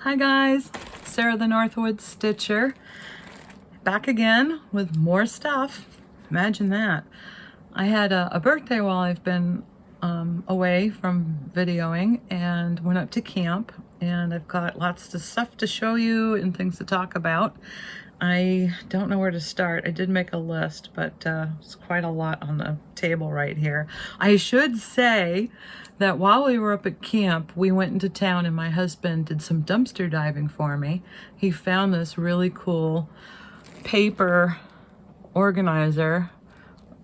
Hi guys, Sarah the Northwoods Stitcher, back again with more stuff. Imagine that. I had a birthday while I've been away from videoing and went up to camp, and I've got lots of stuff to show you and things to talk about. I don't know where to start. I did make a list, but it's quite a lot on the table right here. I should say that while we were up at camp, we went into town and my husband did some dumpster diving for me. He found this really cool paper organizer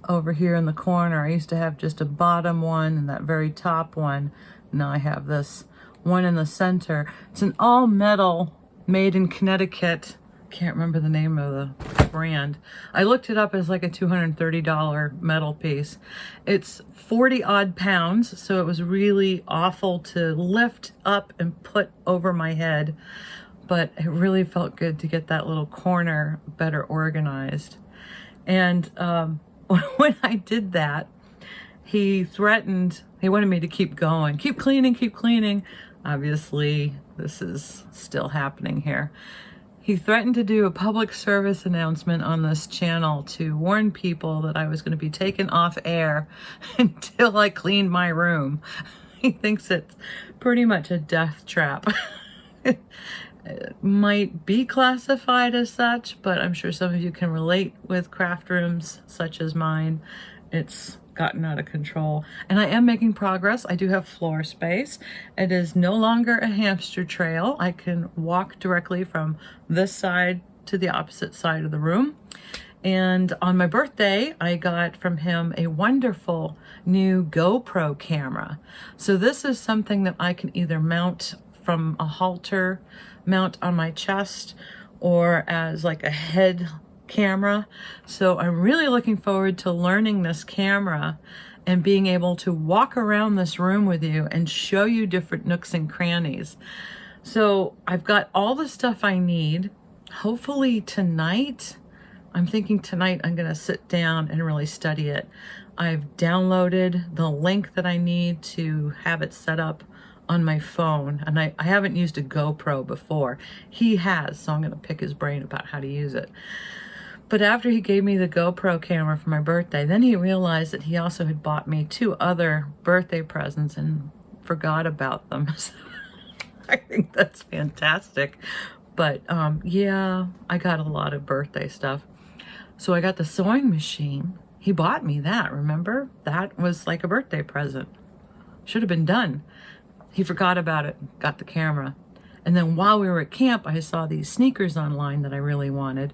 over here in the corner. I used to have just a bottom one and that very top one. Now I have this one in the center. It's an all metal, made in Connecticut. Can't remember the name of the brand. I looked it up as like a $230 metal piece. It's 40 odd pounds, so it was really awful to lift up and put over my head, but it really felt good to get that little corner better organized. And when I did that, he wanted me to keep going, keep cleaning. Obviously, this is still happening here. He threatened to do a public service announcement on this channel to warn people that I was going to be taken off air until I cleaned my room. He thinks it's pretty much a death trap. It might be classified as such, but I'm sure some of you can relate with craft rooms such as mine. It's gotten out of control, and I am making progress. I do have floor space. It is no longer a hamster trail. I can walk directly from this side to the opposite side of the room. And on my birthday, I got from him a wonderful new GoPro camera. So this is something that I can either mount from a halter, mount on my chest, or as like a head camera. So I'm really looking forward to learning this camera and being able to walk around this room with you and show you different nooks and crannies. So I've got all the stuff I need. Hopefully tonight, I'm thinking tonight I'm going to sit down and really study it. I've downloaded the link that I need to have it set up on my phone, and I haven't used a GoPro before. He has, so I'm going to pick his brain about how to use it. But after he gave me the GoPro camera for my birthday, then he realized that he also had bought me 2 other birthday presents and forgot about them. So I think that's fantastic. But yeah, I got a lot of birthday stuff. So I got the sewing machine. He bought me that, remember? That was like a birthday present. Should have been done. He forgot about it, got the camera. And then while we were at camp, I saw these sneakers online that I really wanted.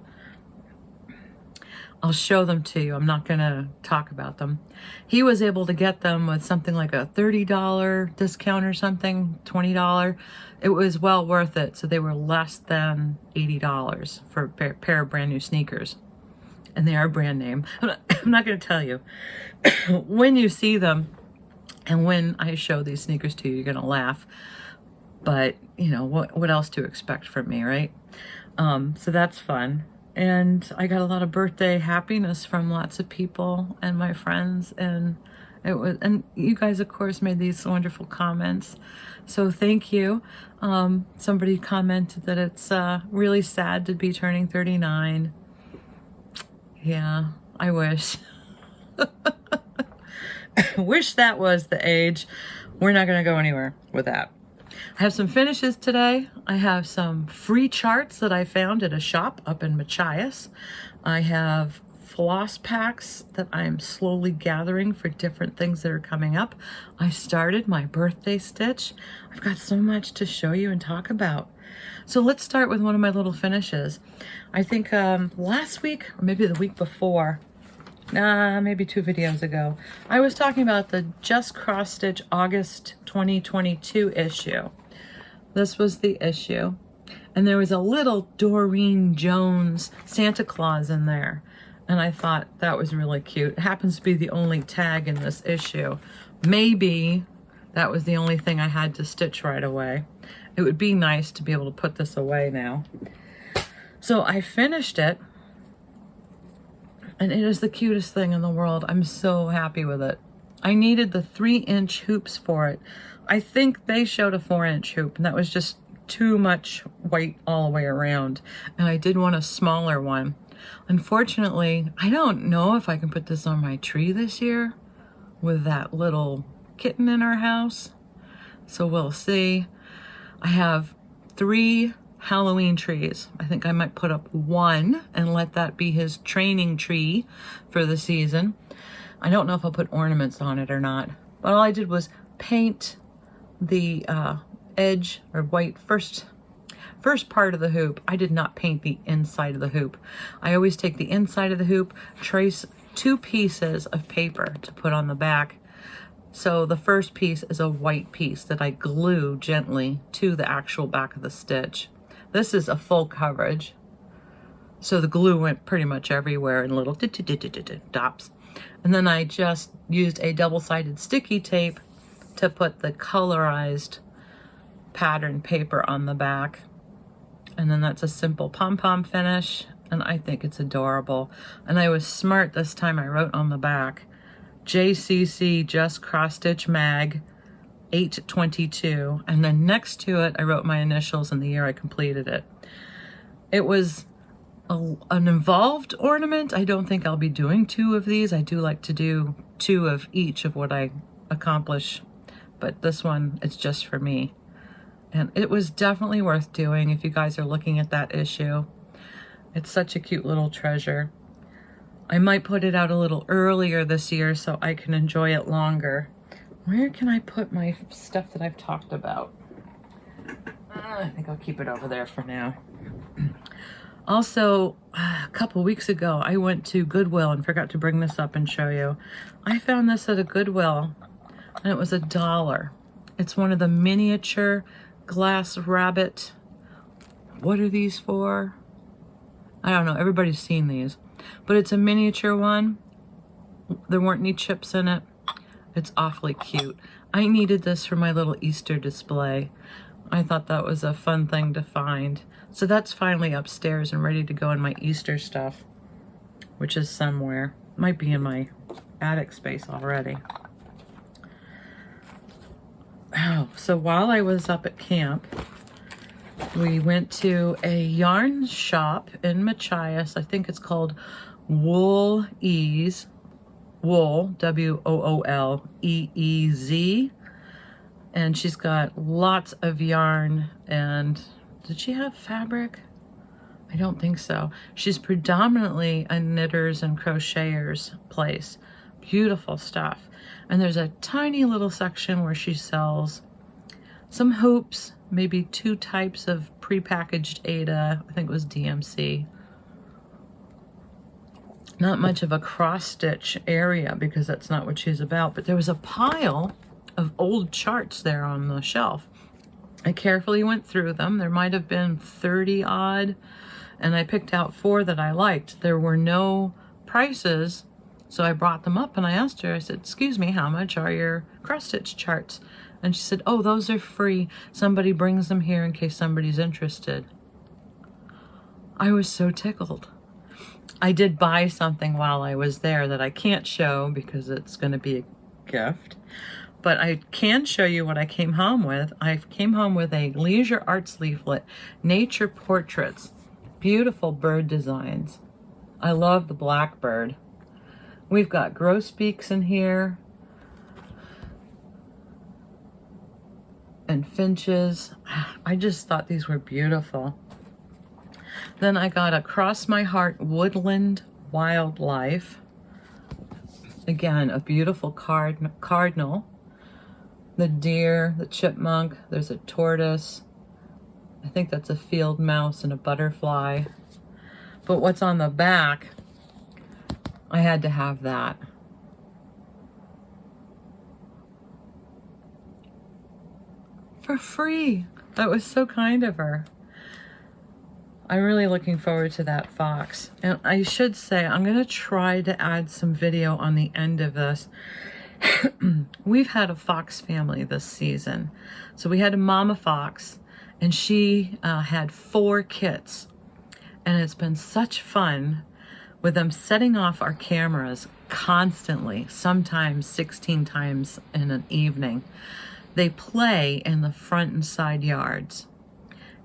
I'll show them to you. I'm not going to talk about them. He was able to get them with something like a $30 discount or something, $20. It was well worth it. So they were less than $80 for a pair of brand new sneakers. And they are brand name. I'm not going to tell you. When you see them and when I show these sneakers to you, you're going to laugh. But, you know, what else to expect from me, right? So that's fun. And I got a lot of birthday happiness from lots of people and my friends, and you guys of course made these wonderful comments, so thank you. Somebody commented that it's really sad to be turning 39. Yeah, I wish. Wish that was the age. We're not going to go anywhere with that. I have some finishes today. I have some free charts that I found at a shop up in Machias. I have floss packs that I'm slowly gathering for different things that are coming up. I started my birthday stitch. I've got so much to show you and talk about. So let's start with one of my little finishes. I think last week, or maybe the week before, maybe 2 videos ago, I was talking about the Just Cross Stitch August 2022 issue. This was the issue. And there was a little Doreen Jones Santa Claus in there. And I thought that was really cute. It happens to be the only tag in this issue. Maybe that was the only thing I had to stitch right away. It would be nice to be able to put this away now. So I finished it. And it is the cutest thing in the world. I'm so happy with it. I needed the 3-inch hoops for it. I think they showed a 4-inch hoop, and that was just too much white all the way around, and I did want a smaller one. Unfortunately, I don't know if I can put this on my tree this year with that little kitten in our house, so we'll see. I have 3 Halloween trees. I think I might put up 1 and let that be his training tree for the season. I don't know if I'll put ornaments on it or not, but all I did was paint the edge or white first part of the hoop. I did not paint the inside of the hoop. I always take the inside of the hoop, trace 2 pieces of paper to put on the back. So the first piece is a white piece that I glue gently to the actual back of the stitch. This is a full coverage, so the glue went pretty much everywhere in little dots. And then I just used a double-sided sticky tape to put the colorized pattern paper on the back. And then that's a simple pom-pom finish, and I think it's adorable. And I was smart this time. I wrote on the back, JCC Just Cross Stitch Mag 822, and then next to it I wrote my initials and the year I completed it. It was an involved ornament. I don't think I'll be doing 2 of these. I do like to do 2 of each of what I accomplish, but this one is just for me. And it was definitely worth doing if you guys are looking at that issue. It's such a cute little treasure. I might put it out a little earlier this year so I can enjoy it longer. Where can I put my stuff that I've talked about? I think I'll keep it over there for now. Also, a couple weeks ago, I went to Goodwill and forgot to bring this up and show you. I found this at a Goodwill, and it was $1. It's one of the miniature glass rabbit. What are these for? I don't know. Everybody's seen these. But it's a miniature one. There weren't any chips in it. It's awfully cute. I needed this for my little Easter display. I thought that was a fun thing to find. So that's finally upstairs and ready to go in my Easter stuff, which is somewhere. Might be in my attic space already. Oh, so while I was up at camp, we went to a yarn shop in Machias. I think it's called Wool Ease. Wool, W-O-O-L-E-E-Z. And she's got lots of yarn. And did she have fabric? I don't think so. She's predominantly a knitters and crocheters place. Beautiful stuff. And there's a tiny little section where she sells some hoops, maybe 2 types of prepackaged Aida. I think it was DMC. Not much of a cross-stitch area because that's not what she's about, but there was a pile of old charts there on the shelf. I carefully went through them. There might have been 30 odd, and I picked out 4 that I liked. There were no prices, so I brought them up and I asked her, I said, "Excuse me, how much are your cross-stitch charts?" And she said, "Oh, those are free. Somebody brings them here in case somebody's interested." I was so tickled. I did buy something while I was there that I can't show because it's going to be a gift. But I can show you what I came home with. I came home with a Leisure Arts leaflet, Nature Portraits, beautiful bird designs. I love the blackbird. We've got grosbeaks in here and finches. I just thought these were beautiful. Then I got a Cross My Heart Woodland Wildlife. Again, a beautiful cardinal. The deer, the chipmunk, there's a tortoise. I think that's a field mouse and a butterfly. But what's on the back, I had to have that. For free. That was so kind of her. I'm really looking forward to that fox. And I should say, I'm going to try to add some video on the end of this. We've had a fox family this season. So we had a mama fox, and she had 4 kits. And it's been such fun with them setting off our cameras constantly, sometimes 16 times in an evening. They play in the front and side yards.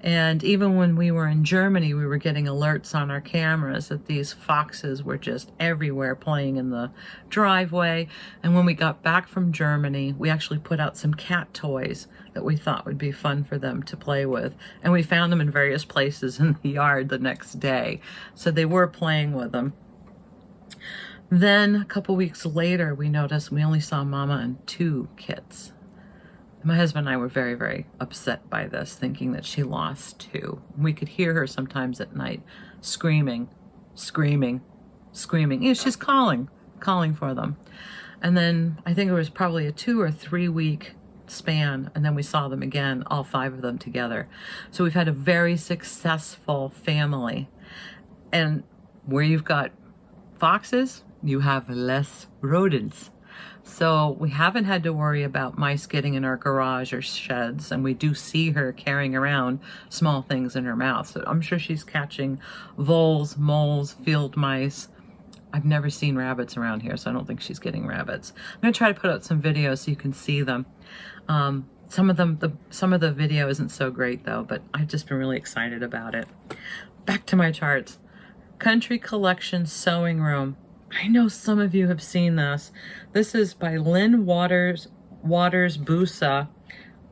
And even when we were in Germany, we were getting alerts on our cameras that these foxes were just everywhere playing in the driveway. And when we got back from Germany, we actually put out some cat toys that we thought would be fun for them to play with. And we found them in various places in the yard the next day. So they were playing with them. Then a couple weeks later, we noticed we only saw Mama and 2 kits. My husband and I were very, very upset by this, thinking that she lost 2. We could hear her sometimes at night screaming, screaming, screaming. You know, she's calling for them. And then I think it was probably a 2 or 3 week span, and then we saw them again, all 5 of them together. So we've had a very successful family. And where you've got foxes, you have less rodents. So we haven't had to worry about mice getting in our garage or sheds, and we do see her carrying around small things in her mouth. So I'm sure she's catching voles, moles, field mice. I've never seen rabbits around here, so I don't think she's getting rabbits. I'm gonna try to put out some videos so you can see them. Some of the video isn't so great though, but I've just been really excited about it. Back to my charts. Country Collection Sewing Room. I know some of you have seen this. This is by Lynn Waters Busa.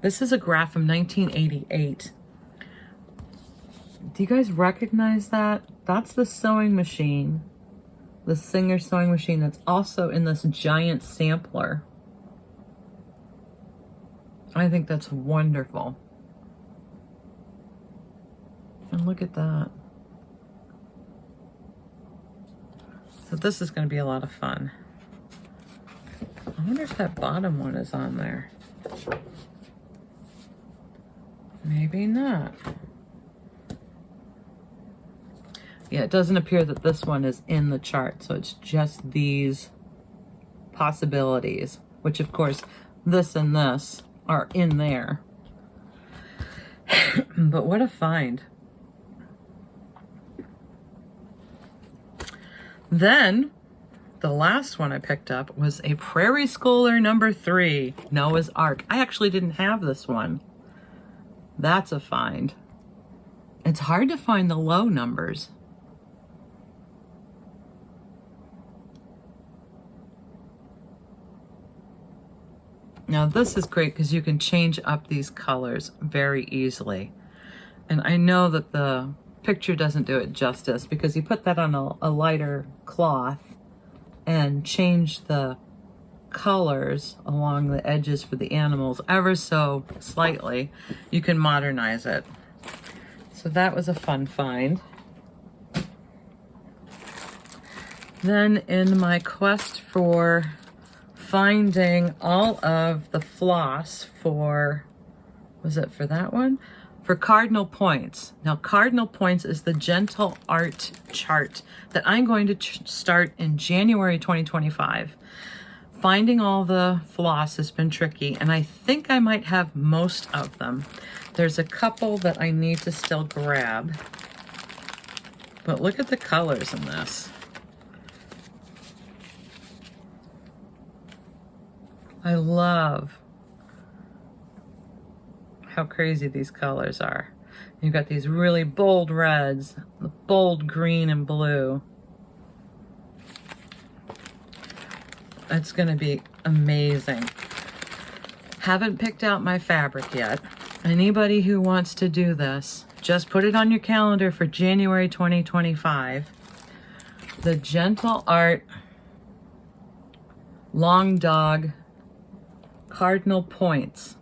This is a graph from 1988. Do you guys recognize that? That's the sewing machine, the Singer sewing machine that's also in this giant sampler. I think that's wonderful. And look at that. So this is going to be a lot of fun. I wonder if that bottom one is on there. Maybe not. Yeah, it doesn't appear that this one is in the chart, so it's just these possibilities, which of course this and this are in there. But what a find. Then, the last one I picked up was a Prairie Schooler number 3, Noah's Ark. I actually didn't have this one. That's a find. It's hard to find the low numbers. Now this is great because you can change up these colors very easily. And I know that the picture doesn't do it justice because you put that on a lighter cloth and change the colors along the edges for the animals ever so slightly. You can modernize it. So that was a fun find. Then in my quest for finding all of the floss for, was it for that one? For Cardinal Points. Now Cardinal Points is the gentle art chart that I'm going to start in January 2025. Finding all the floss has been tricky, and I think I might have most of them. There's a couple that I need to still grab, but look at the colors in this. I love how crazy these colors are. You've got these really bold reds, the bold green and blue. It's gonna be amazing. Haven't picked out my fabric yet. Anybody who wants to do this, just put it on your calendar for January 2025. The Gentle Art Long Dog Cardinal Points.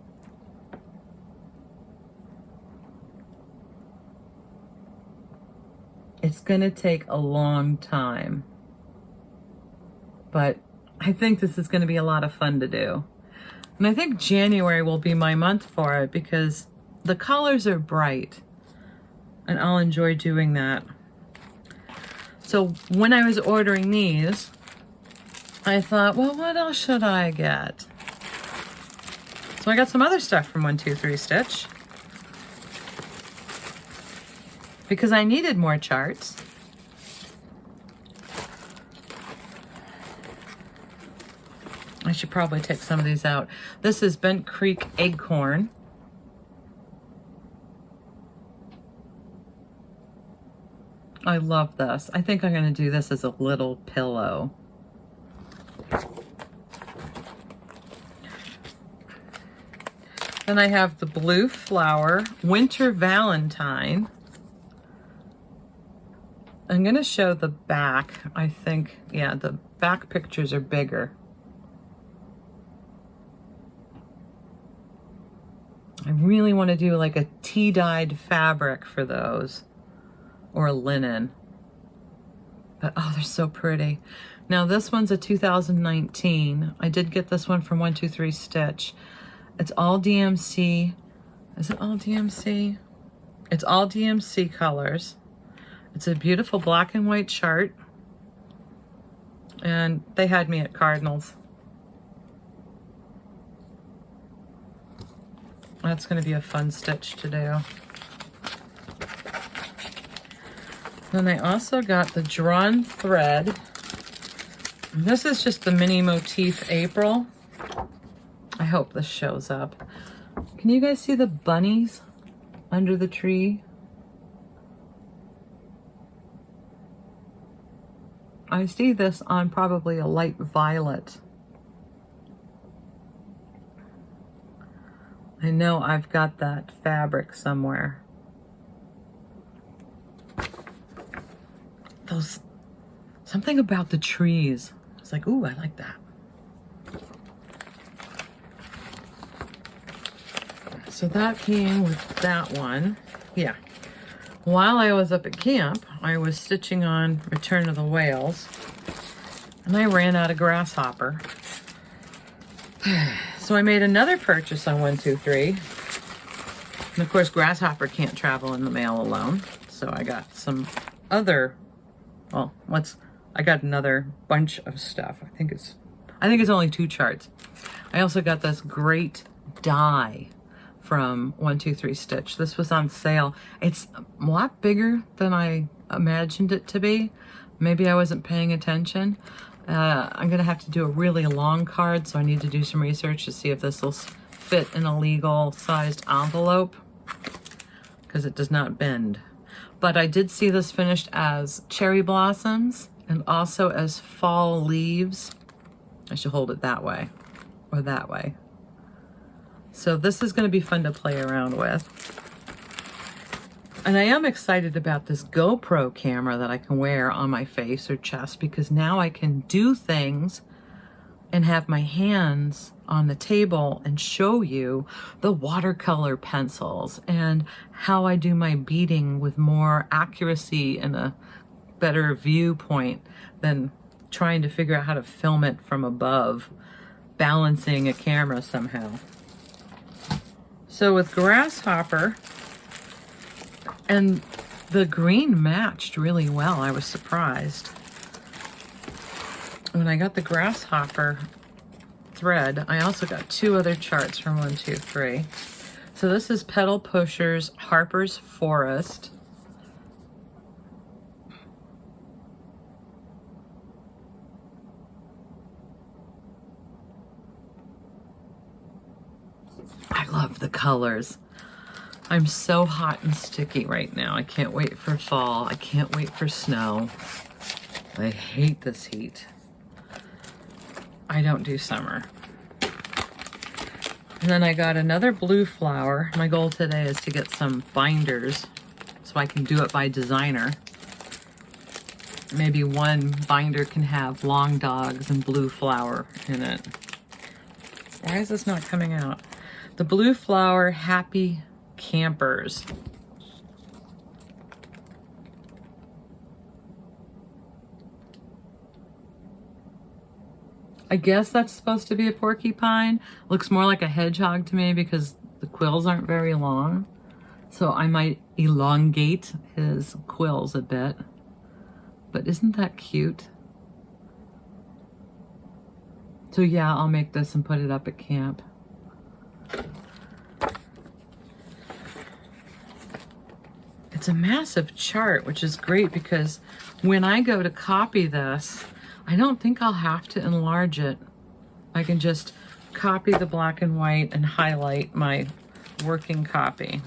It's going to take a long time, but I think this is going to be a lot of fun to do. And I think January will be my month for it because the colors are bright and I'll enjoy doing that. So when I was ordering these, I thought, well, what else should I get? So I got some other stuff from 123 Stitch because I needed more charts. I should probably take some of these out. This is Bent Creek Acorn. I love this. I think I'm going to do this as a little pillow. Then I have the Blue Flower Winter Valentine. I'm going to show the back. I think, yeah, the back pictures are bigger. I really want to do like a tea-dyed fabric for those, or linen. But oh, they're so pretty. Now this one's a 2019. I did get this one from 123 Stitch. It's all DMC. Is it all DMC? It's all DMC colors. It's a beautiful black and white chart. And they had me at Cardinal's. That's going to be a fun stitch to do. Then I also got the drawn thread. This is just the mini motif April. I hope this shows up. Can you guys see the bunnies under the tree? I see this on probably a light violet. I know I've got that fabric somewhere. Something about the trees. It's like, ooh, I like that. So that came with that one. Yeah. While I was up at camp, I was stitching on Return of the Whales, and I ran out of grasshopper. So I made another purchase on 123. And of course, grasshopper can't travel in the mail alone. So I got some other, well, I got another bunch of stuff. I think it's only 2 charts. I also got this great die from 123 Stitch. This was on sale. It's a lot bigger than I imagined it to be. Maybe I wasn't paying attention. I'm gonna have to do a really long card, so I need to do some research to see if this will fit in a legal sized envelope, because it does not bend. But I did see this finished as cherry blossoms and also as fall leaves. I should hold it that way or that way. So this is going to be fun to play around with. And I am excited about this GoPro camera that I can wear on my face or chest, because now I can do things and have my hands on the table and show you the watercolor pencils and how I do my beading with more accuracy and a better viewpoint than trying to figure out how to film it from above, balancing a camera somehow. So with grasshopper, and the green matched really well. I was surprised. When I got the grasshopper thread, I also got 2 other charts from 123. So this is Petal Pushers Harper's Forest. I love the colors. I'm so hot and sticky right now. I can't wait for fall. I can't wait for snow. I hate this heat. I don't do summer. And then I got another blue flower. My goal today is to get some binders so I can do it by designer. Maybe one binder can have long dogs and blue flower in it. Why is this not coming out? The blue flower Happy Campers. I guess that's supposed to be a porcupine. Looks more like a hedgehog to me because the quills aren't very long. So I might elongate his quills a bit. But isn't that cute? So yeah, I'll make this and put it up at camp. It's a massive chart, which is great because when I go to copy this, I don't think I'll have to enlarge it. I can just copy the black and white and highlight my working copy.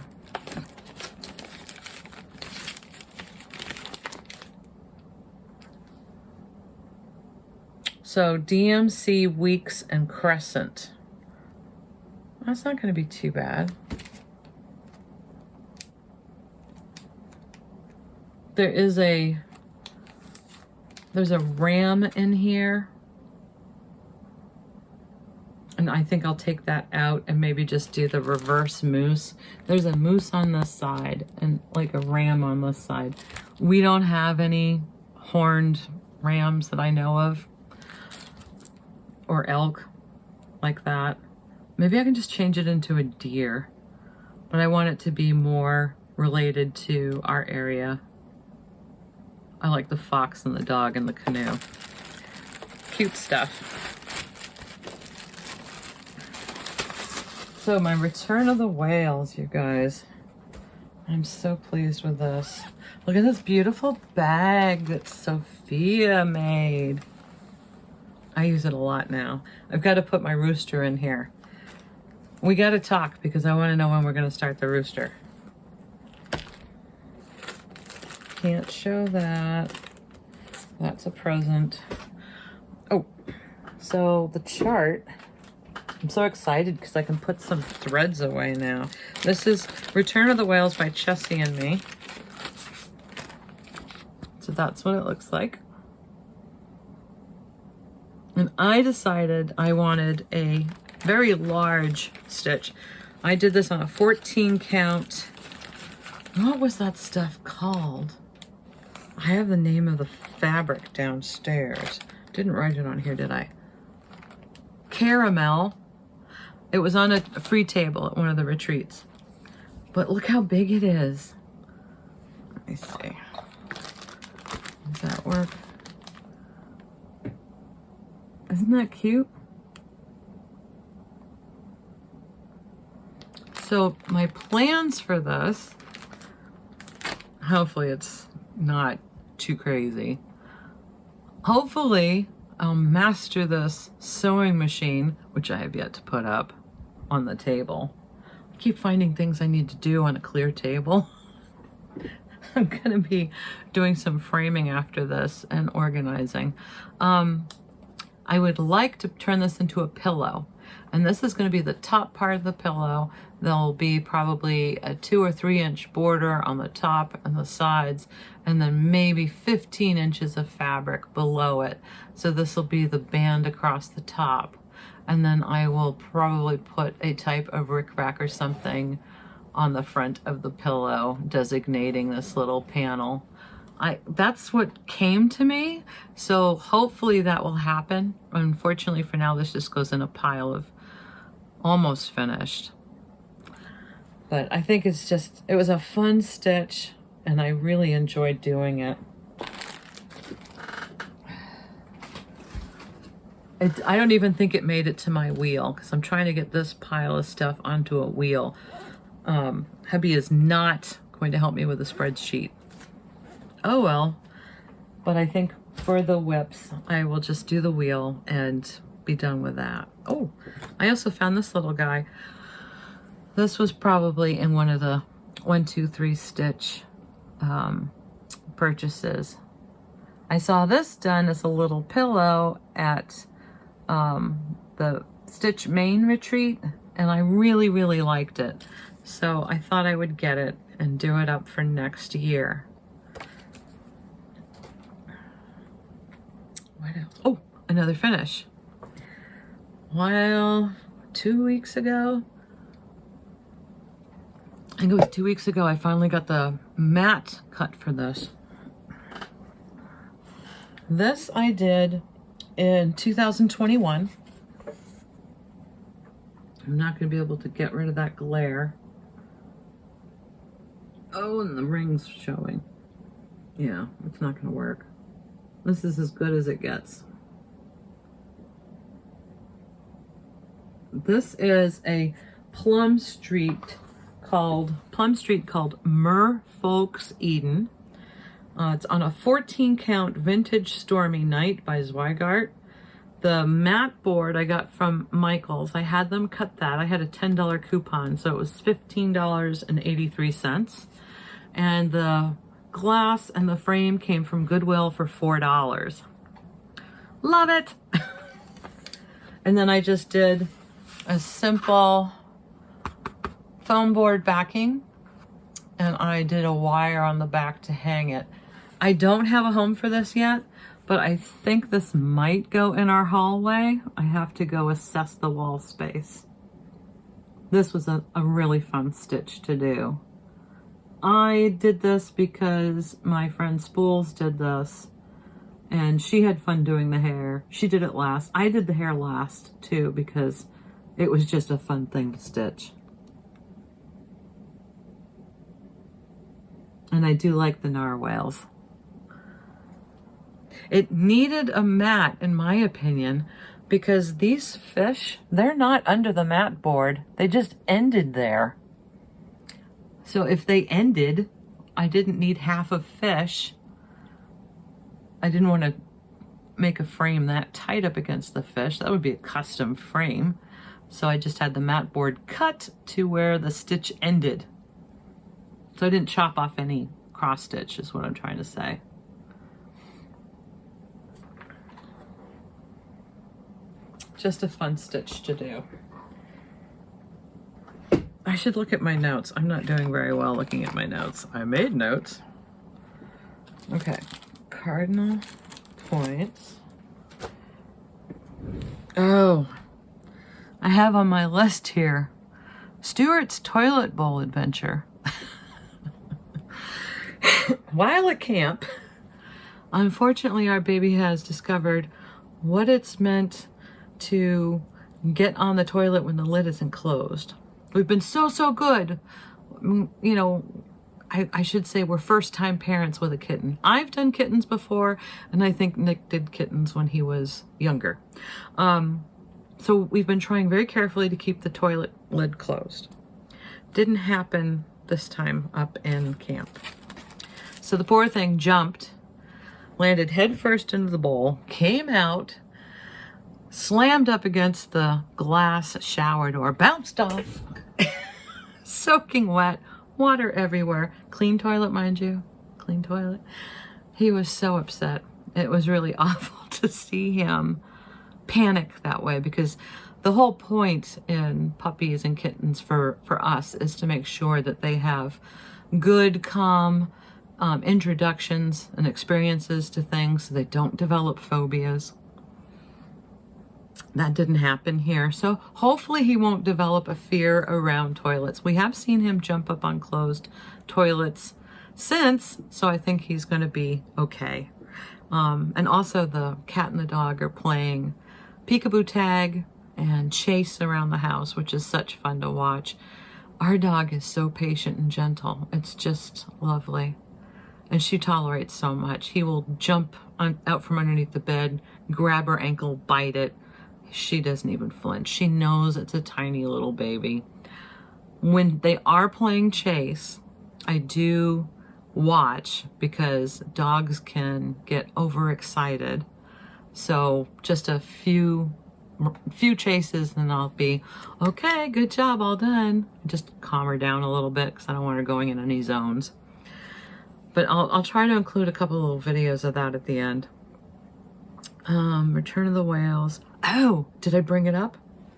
So DMC, Weeks, and Crescent. That's not going to be too bad. There's a ram in here. And I think I'll take that out and maybe just do the reverse moose. There's a moose on this side and like a ram on this side. We don't have any horned rams that I know of, or elk like that. Maybe I can just change it into a deer, but I want it to be more related to our area. I like the fox and the dog and the canoe. Cute stuff. So my Return of the Whales, you guys. I'm so pleased with this. Look at this beautiful bag that Sophia made. I use it a lot now. I've got to put my rooster in here. We got to talk because I want to know when we're going to start the rooster. Can't show that. That's a present. Oh, so the chart. I'm so excited because I can put some threads away now. This is Return of the Whales by Chessie and me. So that's what it looks like. And I decided I wanted a very large stitch. I did this on a 14 count. What was that stuff called? I have the name of the fabric downstairs. Didn't write it on here, did I? Caramel. It was on a free table at one of the retreats. But look how big it is. Let me see. Does that work? Isn't that cute? So my plans for this, hopefully it's not too crazy. Hopefully I'll master this sewing machine, which I have yet to put up on the table. I keep finding things I need to do on a clear table. I'm gonna be doing some framing after this and organizing. I would like to turn this into a pillow, and this is going to be the top part of the pillow. There'll be probably a 2 or 3 inch border on the top and the sides, and then maybe 15 inches of fabric below it. So this will be the band across the top, and then I will probably put a type of rickrack or something on the front of the pillow designating this little panel. That's what came to me, so hopefully that will happen. Unfortunately for now, this just goes in a pile of almost finished. But I think it was a fun stitch, and I really enjoyed doing it. I don't even think it made it to my wheel, because I'm trying to get this pile of stuff onto a wheel. Hubby is not going to help me with a spreadsheet. Oh well, but I think for the whips, I will just do the wheel and be done with that. Oh, I also found this little guy. This was probably in one of the 1, 2, 3 stitch purchases. I saw this done as a little pillow at the Stitch Main retreat, and I really, really liked it. So I thought I would get it and do it up for next year. What else? Oh, another finish. Well, 2 weeks ago, I think it was 2 weeks ago, I finally got the mat cut for this. This I did in 2021. I'm not going to be able to get rid of that glare. Oh, and the ring's showing. Yeah, it's not going to work. This is as good as it gets. This is a Plum Street called Merfolk's Eden. It's on a 14 count vintage Stormy Night by Zweigart. The mat board I got from Michael's. I had them cut that. I had a $10 coupon, so it was $15.83. And the glass and the frame came from Goodwill for $4. Love it. And then I just did a simple foam board backing, and I did a wire on the back to hang it. I don't have a home for this yet, but I think this might go in our hallway. I have to go assess the wall space. This was a really fun stitch to do. I did this because my friend Spools did this, and she had fun doing the hair. She did it last. I did the hair last too because it was just a fun thing to stitch. And I do like the narwhals. It needed a mat, in my opinion, because these fish, they're not under the mat board. They just ended there. So if they ended, I didn't need half a fish. I didn't want to make a frame that tight up against the fish. That would be a custom frame. So I just had the mat board cut to where the stitch ended. So I didn't chop off any cross stitch, is what I'm trying to say. Just a fun stitch to do. I should look at my notes. I'm not doing very well looking at my notes. I made notes. Okay. Cardinal Points. Oh, I have on my list here Stuart's toilet bowl adventure. While at camp, unfortunately, our baby has discovered what it's meant to get on the toilet when the lid isn't closed. We've been so good. You know, I should say we're first-time parents with a kitten. I've done kittens before, and I think Nick did kittens when he was younger. So we've been trying very carefully to keep the toilet lid closed. Didn't happen this time up in camp. So the poor thing jumped, landed head first into the bowl, came out, slammed up against the glass shower door, bounced off, soaking wet, water everywhere. Clean toilet, mind you, clean toilet. He was so upset. It was really awful to see him panic that way, because the whole point in puppies and kittens for us is to make sure that they have good, calm introductions and experiences to things so they don't develop phobias. That didn't happen here. So hopefully he won't develop a fear around toilets. We have seen him jump up on closed toilets since, so I think he's going to be okay. And also the cat and the dog are playing peekaboo tag and chase around the house, which is such fun to watch. Our dog is so patient and gentle. It's just lovely. And she tolerates so much. He will jump out from underneath the bed, grab her ankle, bite it. She doesn't even flinch. She knows it's a tiny little baby. When they are playing chase, I do watch because dogs can get overexcited. So just a few chases and I'll be, okay, good job, all done. Just calm her down a little bit because I don't want her going in any zones. But I'll try to include a couple little videos of that at the end. Return of the Whales. Oh, did I bring it up?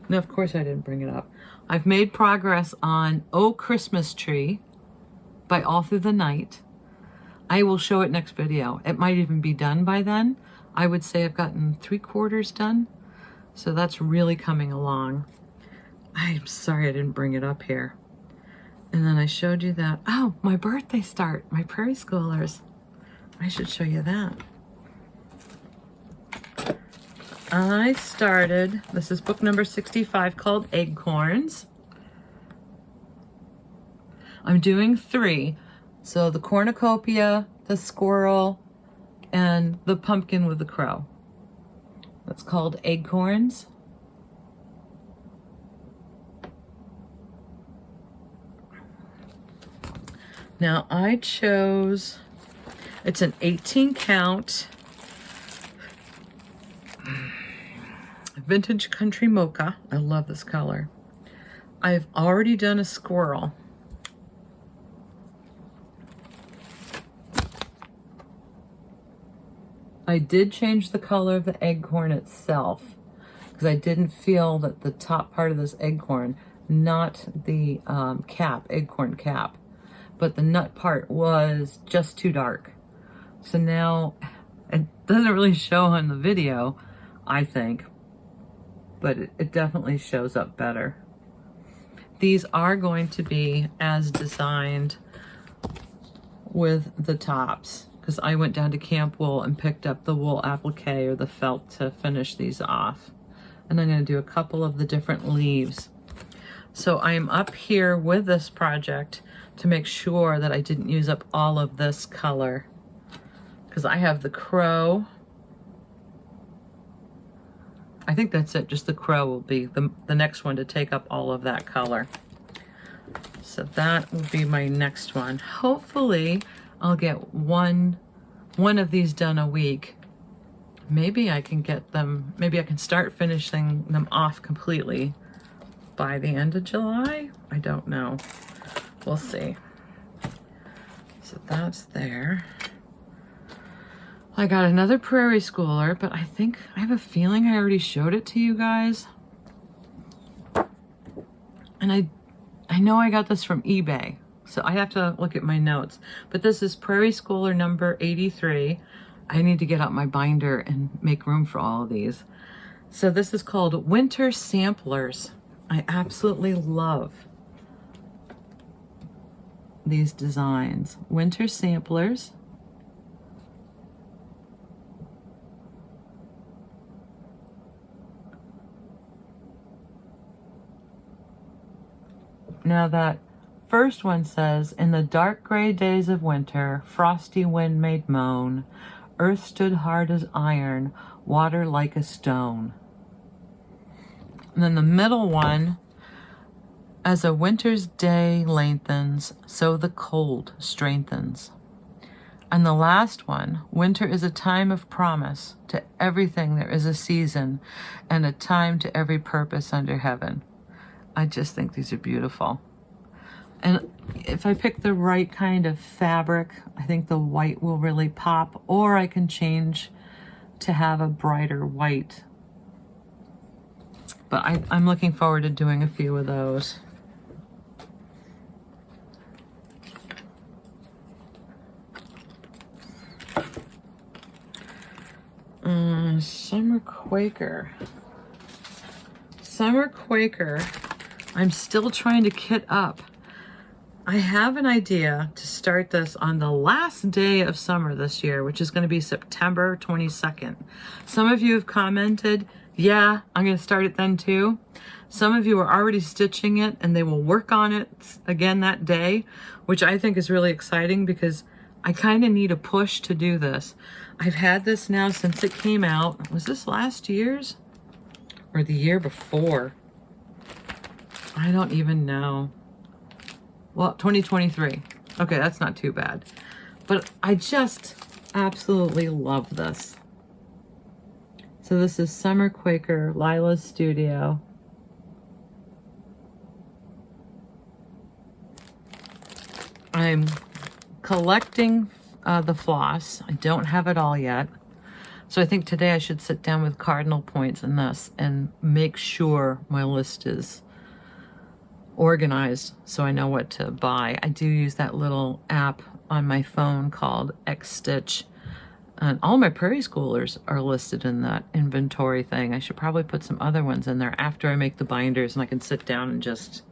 No, of course I didn't bring it up. I've made progress on Oh Christmas Tree by All Through the Night. I will show it next video. It might even be done by then. I would say I've gotten 3/4 done. So that's really coming along. I'm sorry I didn't bring it up here. And then I showed you that. Oh, my birthday start, my prairie schoolers. I should show you that. I started, this is book number 65 called Acorns. I'm doing 3. So the cornucopia, the squirrel, and the pumpkin with the crow. That's called Acorns. Now I chose, it's an 18 count vintage country mocha. I love this color. I've already done a squirrel. I I did change the color of the acorn itself because I didn't feel that the top part of this acorn, not the cap, acorn cap, but the nut part was just too dark. So now it doesn't really show on the video, I think, but it definitely shows up better. These are going to be as designed with the tops, because I went down to Camp Wool and picked up the wool applique or the felt to finish these off. And I'm going to do a couple of the different leaves. So I'm up here with this project to make sure that I didn't use up all of this color, because I have the crow. I think that's it, just the crow will be the next one to take up all of that color. So that will be my next one. Hopefully I'll get one of these done a week. Maybe I can get them, maybe I can start finishing them off completely by the end of July. I don't know. We'll see. So that's there. I got another prairie schooler, but I have a feeling I already showed it to you guys. And I know I got this from eBay, so I have to look at my notes. But this is prairie schooler number 83. I need to get out my binder and make room for all of these. So this is called Winter Samplers. I absolutely love these designs. Winter Samplers. Now that first one says, in the dark gray days of winter, frosty wind made moan, earth stood hard as iron, water like a stone. And then the middle one, as a winter's day lengthens, so the cold strengthens. And the last one, winter is a time of promise. To everything there is a season, and a time to every purpose under heaven. I just think these are beautiful. And if I pick the right kind of fabric, I think the white will really pop, or I can change to have a brighter white. But I'm looking forward to doing a few of those. Summer Quaker. Summer Quaker. I'm still trying to kit up. I have an idea to start this on the last day of summer this year, which is going to be September 22nd. Some of you have commented, yeah, I'm going to start it then too. Some of you are already stitching it and they will work on it again that day, which I think is really exciting because I kind of need a push to do this. I've had this now since it came out. Was this last year's or the year before? I don't even know. Well, 2023. Okay, that's not too bad. But I just absolutely love this. So this is Summer Quaker, Lila's Studio. I'm collecting the floss. I don't have it all yet. So I think today I should sit down with Cardinal Points in this and make sure my list is organized so I know what to buy. I do use that little app on my phone called Xstitch, and all my prairie schoolers are listed in that inventory thing. I should probably put some other ones in there after I make the binders and I can sit down and just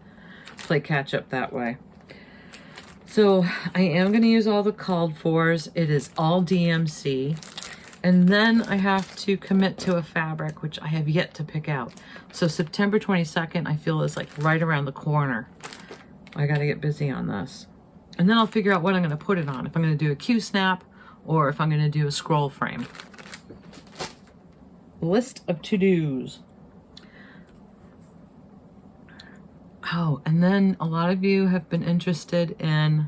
play catch up that way. So I am going to use all the called fors. It is all DMC. And then I have to commit to a fabric, which I have yet to pick out. So September 22nd, I feel is like right around the corner. I got to get busy on this. And then I'll figure out what I'm going to put it on. If I'm going to do a Q-snap or if I'm going to do a scroll frame. List of to-dos. Oh, and then a lot of you have been interested in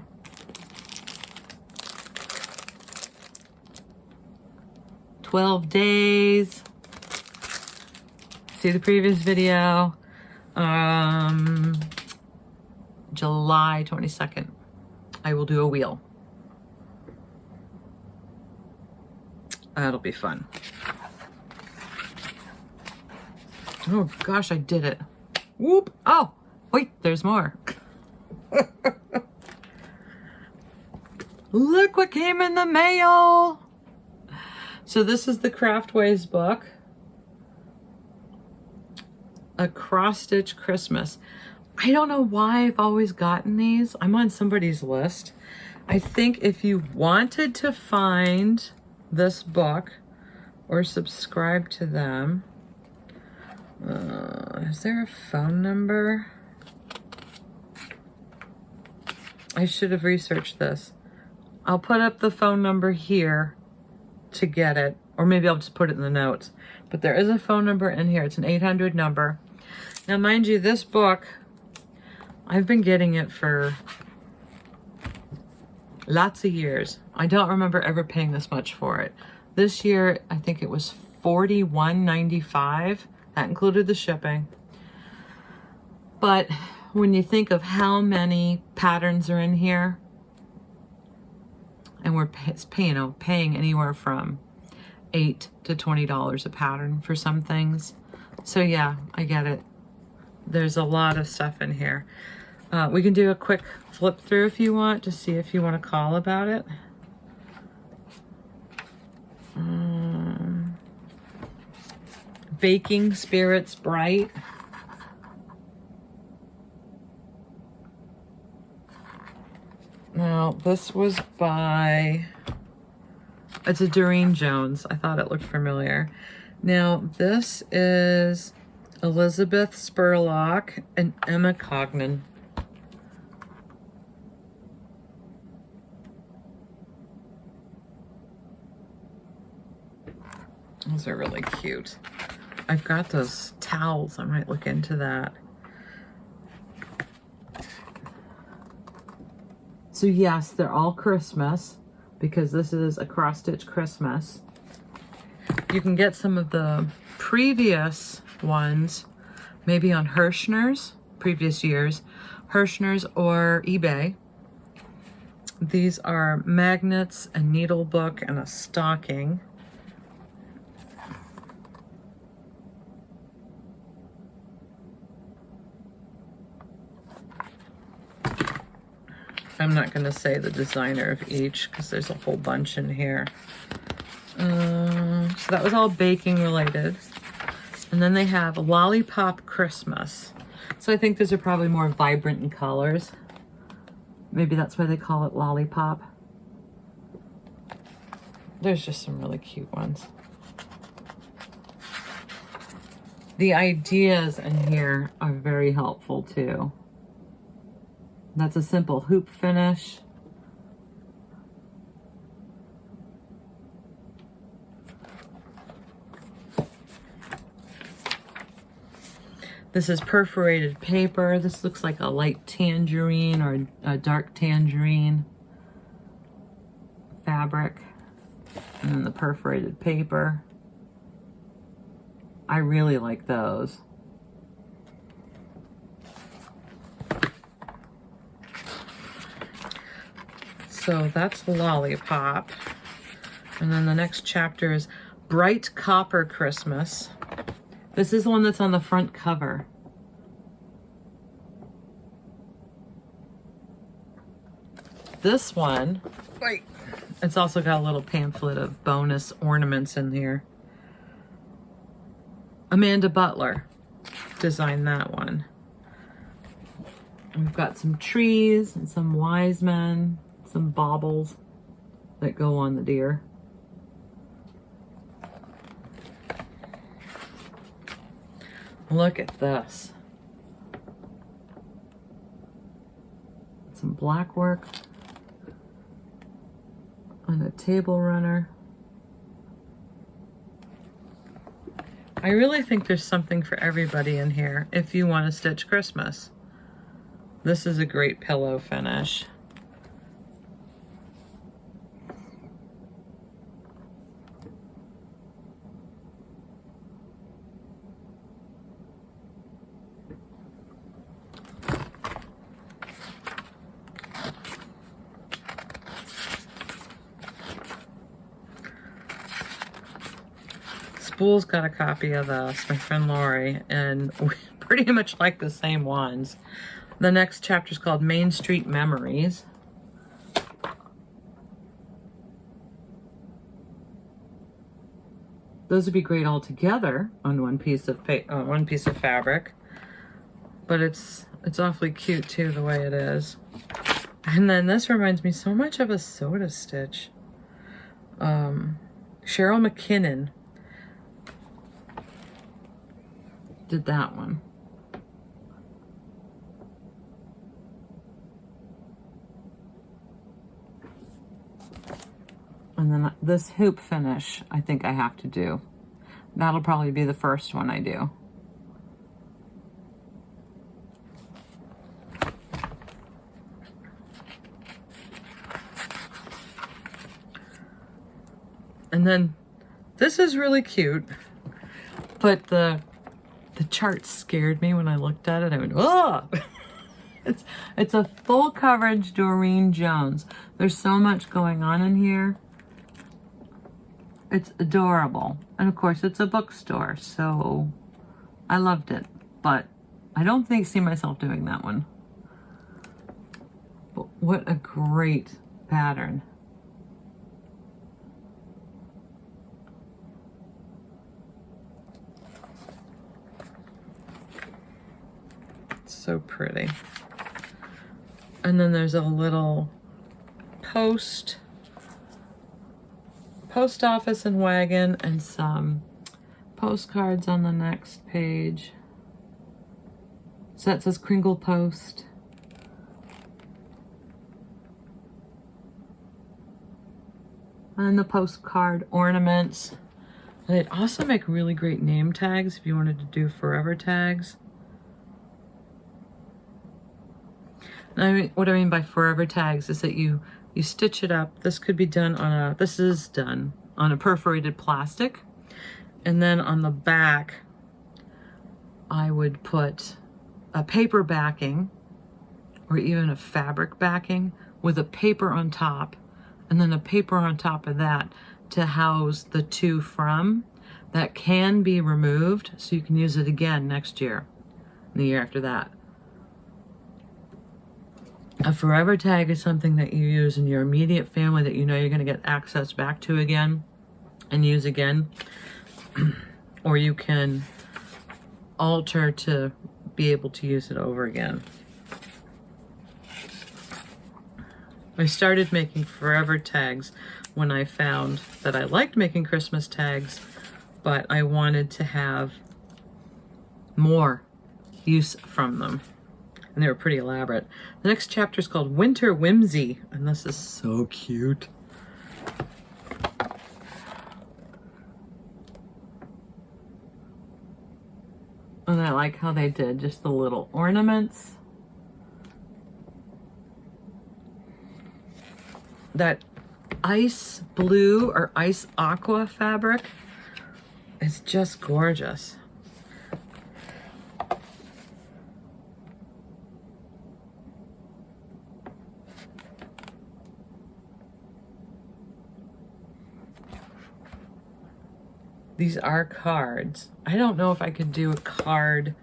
"12 days." See the previous video. July 22nd, I will do a wheel. That'll be fun. Oh gosh, I did it. Whoop. Oh, wait, there's more. Look what came in the mail. So this is the Craftways book. A cross-stitch Christmas. I don't know why I've always gotten these. I'm on somebody's list. I think if you wanted to find this book or subscribe to them, is there a phone number? I should have researched this. I'll put up the phone number here to get it, or maybe I'll just put it in the notes. But there is a phone number in here. It's an 800 number. Now, mind you, this book, I've been getting it for lots of years. I don't remember ever paying this much for it. This year, I think it was $41.95. That included the shipping. But when you think of how many patterns are in here, and we're paying anywhere from $8 to $20 a pattern for some things. So yeah, I get it. There's a lot of stuff in here. We can do a quick flip through if you want to see if you want to call about it. Baking Spirits Bright. Now, this was by, it's a Doreen Jones. I thought it looked familiar. Now, this is Elizabeth Spurlock and Emma Cognan. Those are really cute. I've got those towels. I might look into that. So yes, they're all Christmas because this is a cross-stitch Christmas. You can get some of the previous ones, maybe on Hirschner's, previous years, Hirschner's or eBay. These are magnets, a needle book, and a stocking. I'm not going to say the designer of each because there's a whole bunch in here. So that was all baking related. And then they have Lollipop Christmas. So I think these are probably more vibrant in colors. Maybe that's why they call it Lollipop. There's just some really cute ones. The ideas in here are very helpful too. That's a simple hoop finish. This is perforated paper. This looks like a light tangerine or a dark tangerine fabric. And then the perforated paper. I really like those. So that's Lollipop. And then the next chapter is Bright Copper Christmas. This is the one that's on the front cover. This one, wait, it's also got a little pamphlet of bonus ornaments in here. Amanda Butler designed that one. We've got some trees and some wise men, some baubles that go on the deer. Look at this. Some black work on a table runner. I really think there's something for everybody in here if you want to stitch Christmas. This is a great pillow finish. Spool's got a copy of this, my friend Lori, and we pretty much like the same ones. The next chapter is called Main Street Memories. Those would be great all together on one piece of fabric, but it's awfully cute too the way it is. And then this reminds me so much of a Soda Stitch. Cheryl McKinnon did that one. And then this hoop finish, I think I have to do. That'll probably be the first one I do. And then this is really cute, but the chart scared me when I looked at it. I went, oh! It's a full coverage Doreen Jones. There's so much going on in here. It's adorable. And of course it's a bookstore, so I loved it. But I don't see myself doing that one. But what a great pattern. So pretty. And then there's a little post office and wagon and some postcards on the next page. So that says Kringle Post. And the postcard ornaments. And they'd also make really great name tags if you wanted to do forever tags. What I mean by forever tags is that you stitch it up. This could be done on this is done on a perforated plastic. And then on the back, I would put a paper backing or even a fabric backing with a paper on top, and then a paper on top of that to house the to from. That can be removed so you can use it again next year, and the year after that. A forever tag is something that you use in your immediate family that you know you're going to get access back to again and use again. Or you can alter to be able to use it over again. I started making forever tags when I found that I liked making Christmas tags, but I wanted to have more use from them. And they were pretty elaborate. The next chapter is called Winter Whimsy, and this is so cute. And I like how they did just the little ornaments. That ice blue or ice aqua fabric is just gorgeous. These are cards. I don't know if I could do a card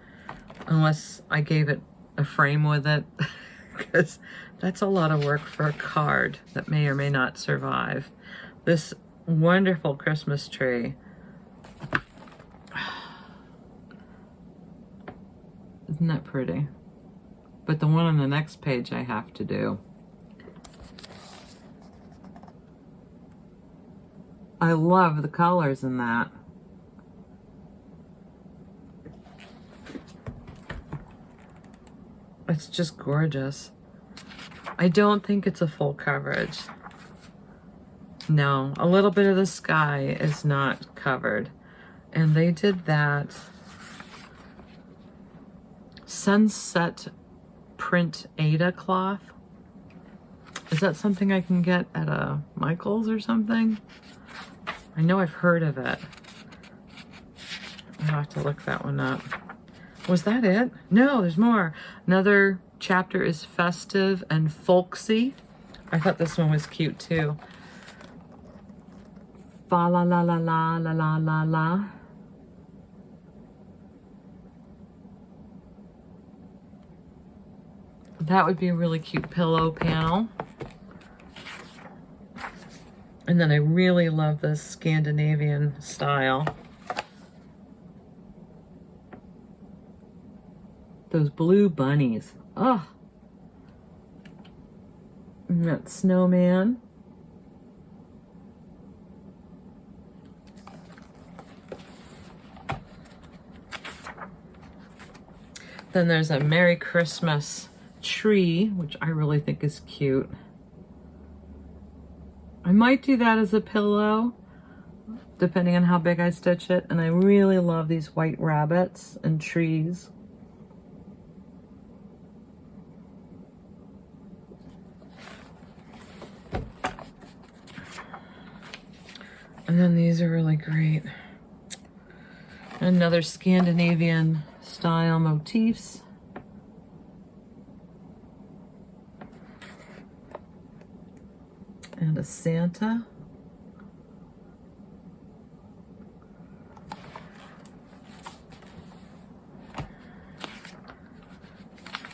unless I gave it a frame with it, because that's a lot of work for a card that may or may not survive. This wonderful Christmas tree. Isn't that pretty? But the one on the next page I have to do. I love the colors in that. It's just gorgeous. I don't think it's a full coverage. No, a little bit of the sky is not covered. And they did that sunset print Ada cloth. Is that something I can get at a Michael's or something? I know I've heard of it. I'll have to look that one up. Was that it? No, there's more. Another chapter is festive and folksy. I thought this one was cute too. Fa la la la la la la la la. That would be a really cute pillow panel. And then I really love this Scandinavian style. Those blue bunnies. Oh. And that snowman. Then there's a Merry Christmas tree, which I really think is cute. I might do that as a pillow, depending on how big I stitch it. And I really love these white rabbits and trees. And then these are really great. Another Scandinavian style motifs. And a Santa.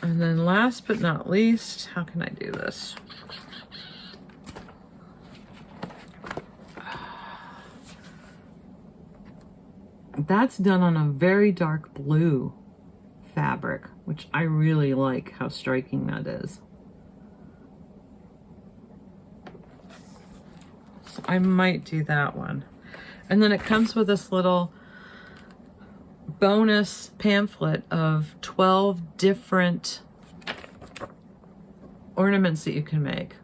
And then last but not least, how can I do this? That's done on a very dark blue fabric, which I really like how striking that is. So I might do that one. And then it comes with this little bonus pamphlet of 12 different ornaments that you can make.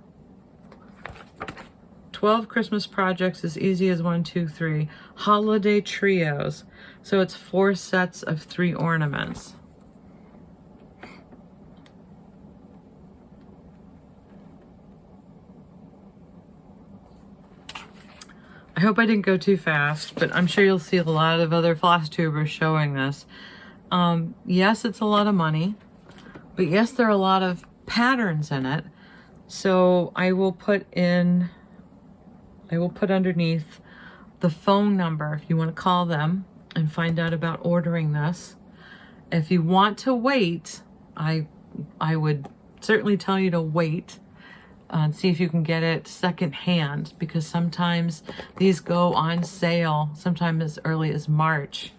12 Christmas projects as easy as 1, 2, 3. Holiday trios. So it's 4 sets of 3 ornaments. I hope I didn't go too fast, but I'm sure you'll see a lot of other floss tubers showing this. Yes, it's a lot of money, but yes, there are a lot of patterns in it. So I will put underneath the phone number if you want to call them and find out about ordering this. If you want to wait, I would certainly tell you to wait and see if you can get it secondhand, because sometimes these go on sale sometime as early as March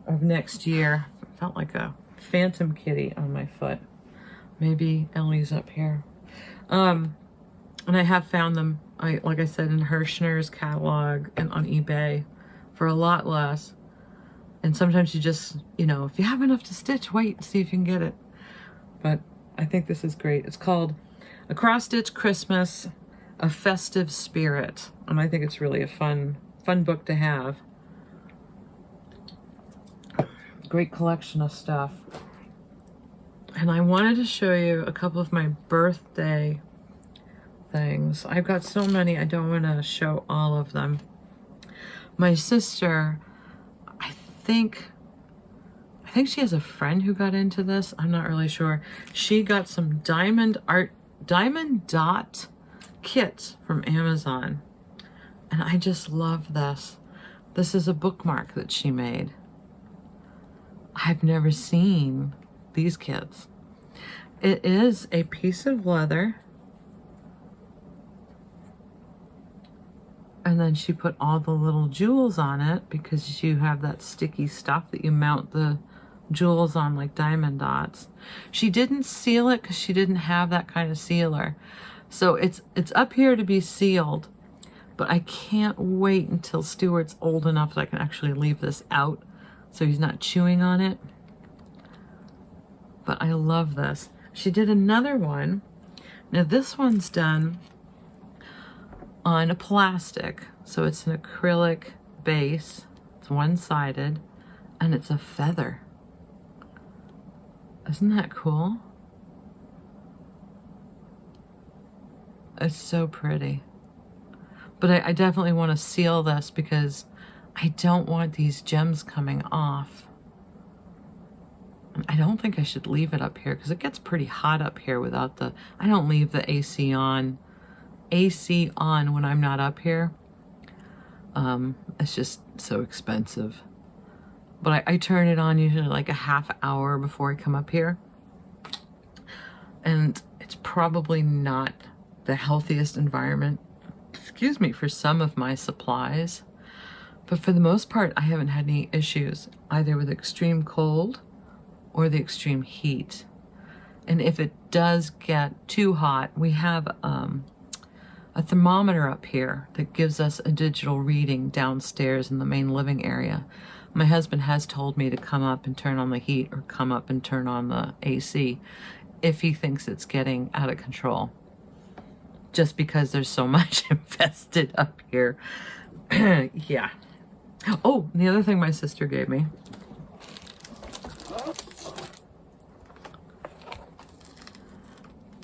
of next year. I felt like a phantom kitty on my foot. Maybe Ellie's up here. And I have found them, like I said, in Hirschner's catalog and on eBay for a lot less. And sometimes you just, you know, if you have enough to stitch, wait and see if you can get it. But I think this is great. It's called A Cross Stitch Christmas, A Festive Spirit. And I think it's really a fun book to have. Great collection of stuff. And I wanted to show you a couple of my birthday things. I've got so many, I don't want to show all of them. My sister, I think she has a friend who got into this. I'm not really sure. She got some diamond dot kits from Amazon. And I just love this. This is a bookmark that she made. I've never seen these kits. It is a piece of leather. And then she put all the little jewels on it because you have that sticky stuff that you mount the jewels on, like diamond dots. She didn't seal it because she didn't have that kind of sealer. So it's up here to be sealed, but I can't wait until Stuart's old enough that I can actually leave this out so he's not chewing on it. But I love this. She did another one. Now this one's done on a plastic, so it's an acrylic base. It's one-sided, and it's a feather. Isn't that cool? It's so pretty. But I definitely want to seal this because I don't want these gems coming off. I don't think I should leave it up here because it gets pretty hot up here without the... I don't leave the AC on when I'm not up here. It's just so expensive. But I turn it on usually like a half hour before I come up here. and it's probably not the healthiest environment, excuse me, for some of my supplies. But for the most part, I haven't had any issues either with extreme cold or the extreme heat. And if it does get too hot, we have a thermometer up here that gives us a digital reading downstairs in the main living area. My husband has told me to come up and turn on the heat or come up and turn on the AC if he thinks it's getting out of control. Just because there's so much infested up here. Yeah. Oh, the other thing my sister gave me.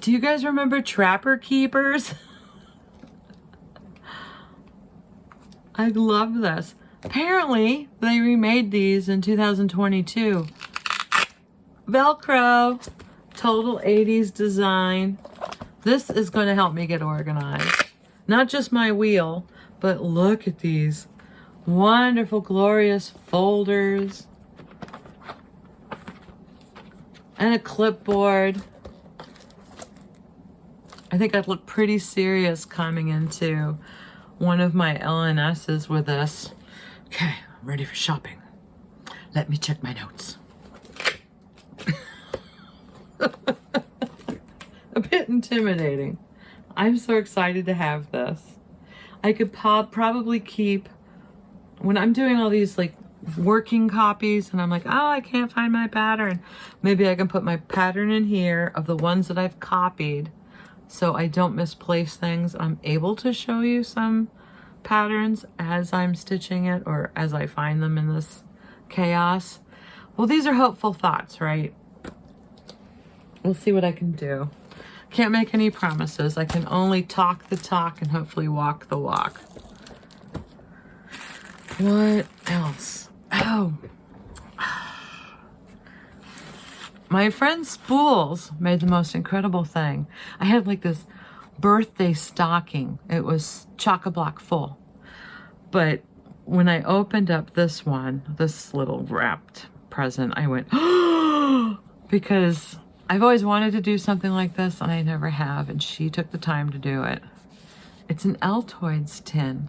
Do you guys remember Trapper Keepers? I love this. Apparently, they remade these in 2022. Velcro, total 80s design. This is going to help me get organized. Not just my wheel, but look at these wonderful, glorious folders. And a clipboard. I think I'd look pretty serious coming into one of my LNSs with this. Okay, I'm ready for shopping. Let me check my notes. A bit intimidating. I'm so excited to have this. I could probably keep, when I'm doing all these like working copies and I'm like, oh, I can't find my pattern. Maybe I can put my pattern in here of the ones that I've copied so I don't misplace things. I'm able to show you some patterns as I'm stitching it or as I find them in this chaos. Well, these are hopeful thoughts, right? We'll see what I can do. Can't make any promises. I can only talk the talk and hopefully walk the walk. What else? Oh. My friend Spools made the most incredible thing. I had like this birthday stocking. It was chock-a-block full. But when I opened up this one, this little wrapped present, I went, oh, because I've always wanted to do something like this and I never have, and she took the time to do it. It's an Altoids tin.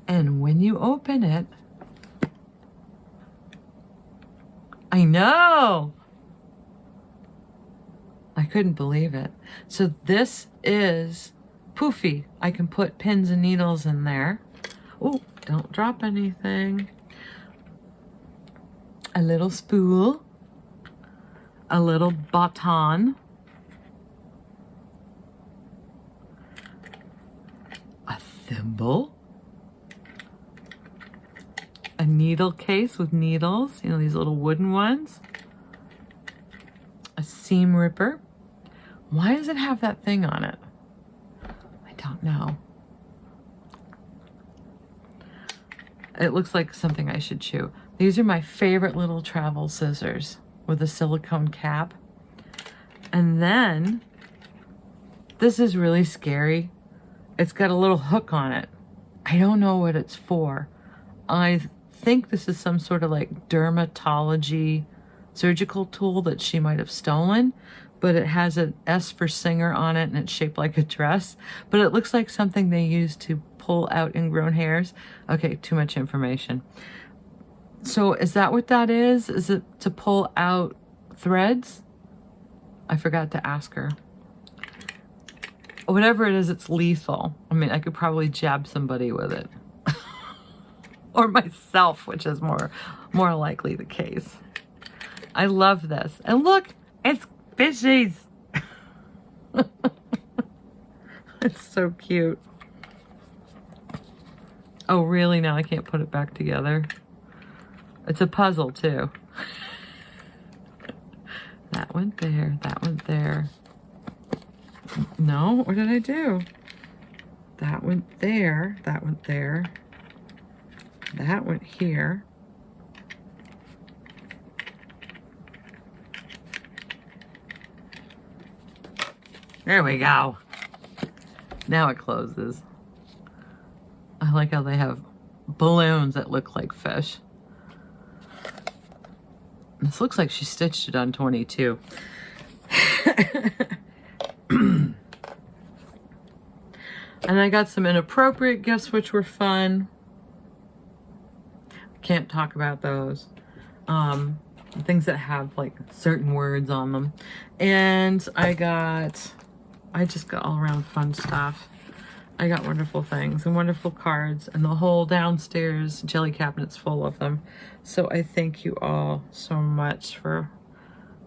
And when you open it, I know! I couldn't believe it. So this is poofy. I can put pins and needles in there. Oh, don't drop anything. A little spool. A little baton. A thimble. A needle case with needles, you know, these little wooden ones. A seam ripper. Why does it have that thing on it? I don't know. It looks like something I should chew. These are my favorite little travel scissors with a silicone cap. And then, this is really scary. It's got a little hook on it. I don't know what it's for. I think this is some sort of like dermatology surgical tool that she might have stolen, but it has an S for singer on it and it's shaped like a dress, but it looks like something they use to pull out ingrown hairs. Okay, too much information. So is that what that is? Is it to pull out threads? I forgot to ask her. Whatever it is, it's lethal. I mean, I could probably jab somebody with it. Or myself, which is more likely the case. I love this. And look, it's fishies. It's so cute. Oh, really? Now I can't put it back together. It's a puzzle, too. That went there. That went there. No, what did I do? That went there. That went there. That went here. There we go. Now it closes. I like how they have balloons that look like fish. This looks like she stitched it on 22. And I got some inappropriate gifts, which were fun. Can't talk about those. Things that have like certain words on them. And I just got all around fun stuff. I got wonderful things and wonderful cards, and the whole downstairs jelly cabinet's full of them. So I thank you all so much for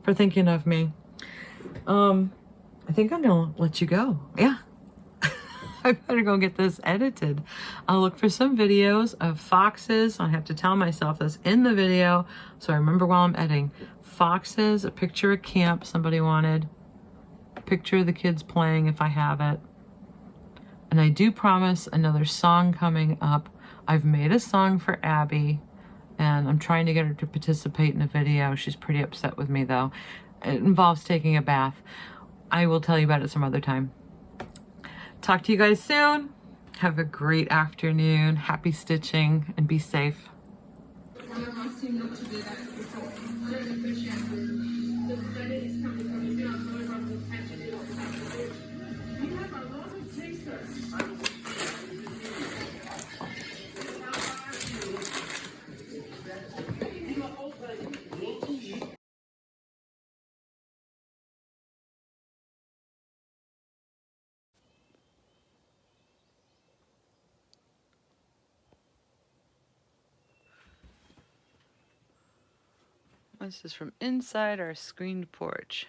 thinking of me. I think I'm gonna let you go. Yeah. I better go get this edited. I'll look for some videos of foxes. I have to tell myself this in the video so I remember while I'm editing. Foxes, a picture of camp somebody wanted, a picture of the kids playing if I have it. And I do promise another song coming up. I've made a song for Abby, and I'm trying to get her to participate in a video. She's pretty upset with me though. It involves taking a bath. I will tell you about it some other time. Talk to you guys soon. Have a great afternoon. Happy stitching and be safe. This is from inside our screened porch.